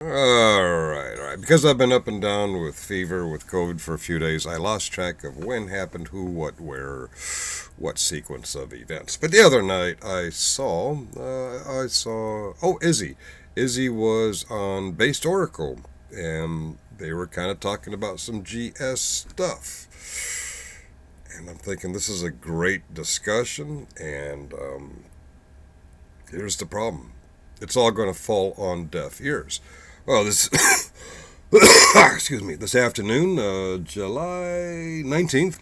All right. Because I've been up and down with fever, with COVID for a few days, I lost track of when happened, who, what, where, what sequence of events. But the other night, oh, Izzy. Izzy was on Based Oracle, and they were kind of talking about some GS stuff. And I'm thinking this is a great discussion, and here's the problem. It's all going to fall on deaf ears. Well, this excuse me, this afternoon, July 19th,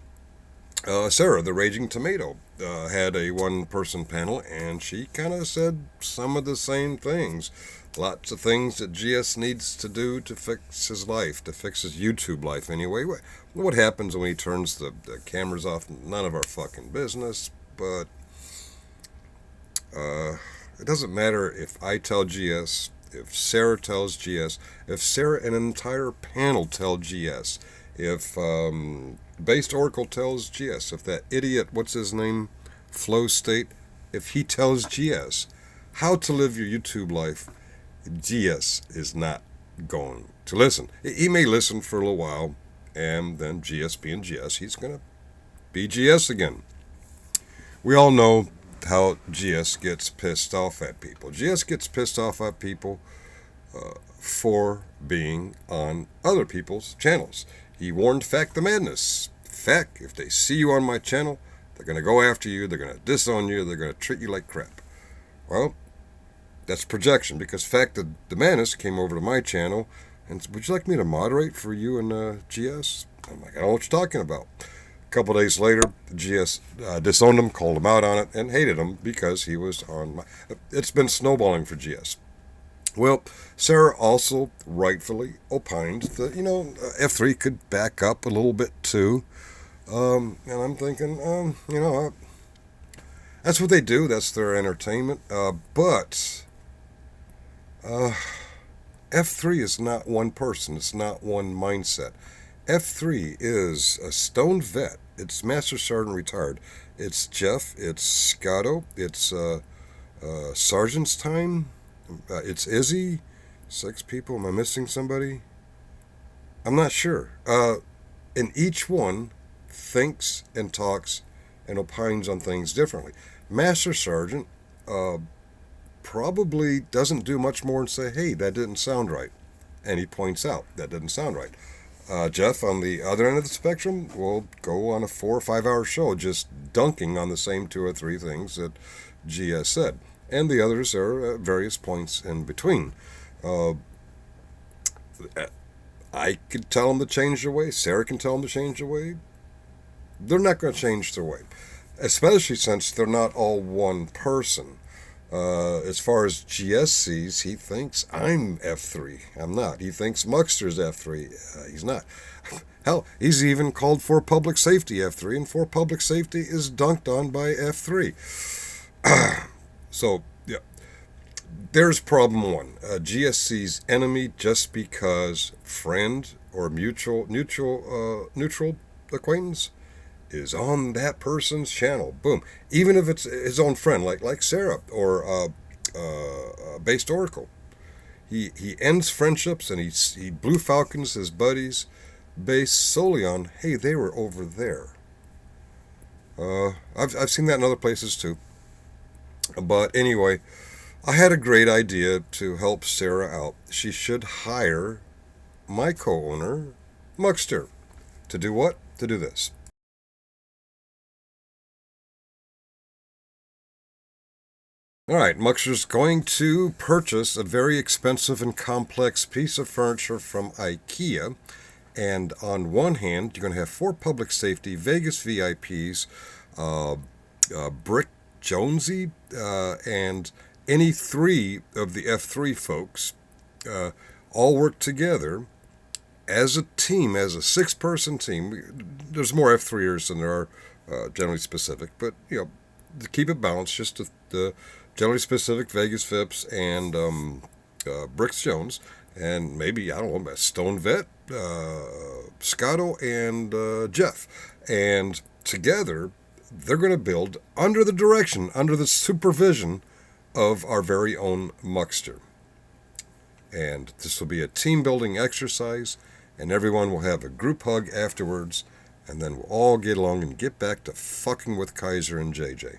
Sarah, the Raging Tomato, had a one person panel, and she kind of said some of the same things. Lots of things that GS needs to do to fix his life, to fix his YouTube life anyway. What happens when he turns the cameras off? None of our fucking business, but it doesn't matter if I tell GS, if Sarah tells GS, if Sarah and an entire panel tell GS, if Based Oracle tells GS, if that idiot, what's his name, Flow State, if he tells GS how to live your YouTube life, GS is not going to listen. He may listen for a little while, and then GS being GS, he's going to be GS again. We all know how GS gets pissed off at people. GS gets pissed off at people for being on other people's channels. He warned Fact the Madness. Fact, if they see you on my channel, they're going to go after you, they're going to disown you, they're going to treat you like crap. Well, that's projection, because Fact the Madness came over to my channel and said, would you like me to moderate for you and GS? I'm like, I don't know what you're talking about. A couple days later, GS disowned him, called him out on it, and hated him because he was on my... It's been snowballing for GS. Well, Sarah also rightfully opined that, F3 could back up a little bit too. And I'm thinking, that's what they do. That's their entertainment. But F3 is not one person. It's not one mindset. F3 is a stoned vet. It's Master Sergeant retired. It's Jeff. It's Scotto. It's Sergeant's time. It's Izzy. 6 people. Am I missing somebody? I'm not sure. And each one thinks and talks and opines on things differently. Master Sergeant probably doesn't do much more than say, hey, that didn't sound right. And he points out that didn't sound right. Jeff, on the other end of the spectrum, will go on a 4 or 5 hour show just dunking on the same 2 or 3 things that GS said. And the others are at various points in between. I could tell them to change their way. Sarah can tell them to change their way. They're not going to change their way, especially since they're not all one person. As far as GS sees, he thinks I'm F3. I'm not. He thinks Muckster's F3. He's not. Hell, he's even called for public safety F3, and for public safety is dunked on by F3. So, yeah, there's problem one. GS sees enemy just because friend or neutral acquaintance is on that person's channel. Boom. Even if it's his own friend, like Sarah or Based Oracle. He ends friendships and he Blue Falcons his buddies based solely on, hey, they were over there. I've seen that in other places too. But anyway, I had a great idea to help Sarah out. She should hire my co-owner, Muckster, to do what? To do this. All right, Muxer's going to purchase a very expensive and complex piece of furniture from IKEA. And on one hand, you're going to have 4 public safety Vegas VIPs, Brick Jonesy, and any 3 of the F3 folks all work together as a team, as a 6-person team. There's more F3ers than there are generally specific, but to keep it balanced, just the generally specific Vegas Vips and Bricks Jones, and maybe, I don't know, a Stone Vet, Scotto, and Jeff. And together, they're going to build under the direction, under the supervision of our very own Muckster. And this will be a team building exercise, and everyone will have a group hug afterwards, and then we'll all get along and get back to fucking with Kaiser and JJ.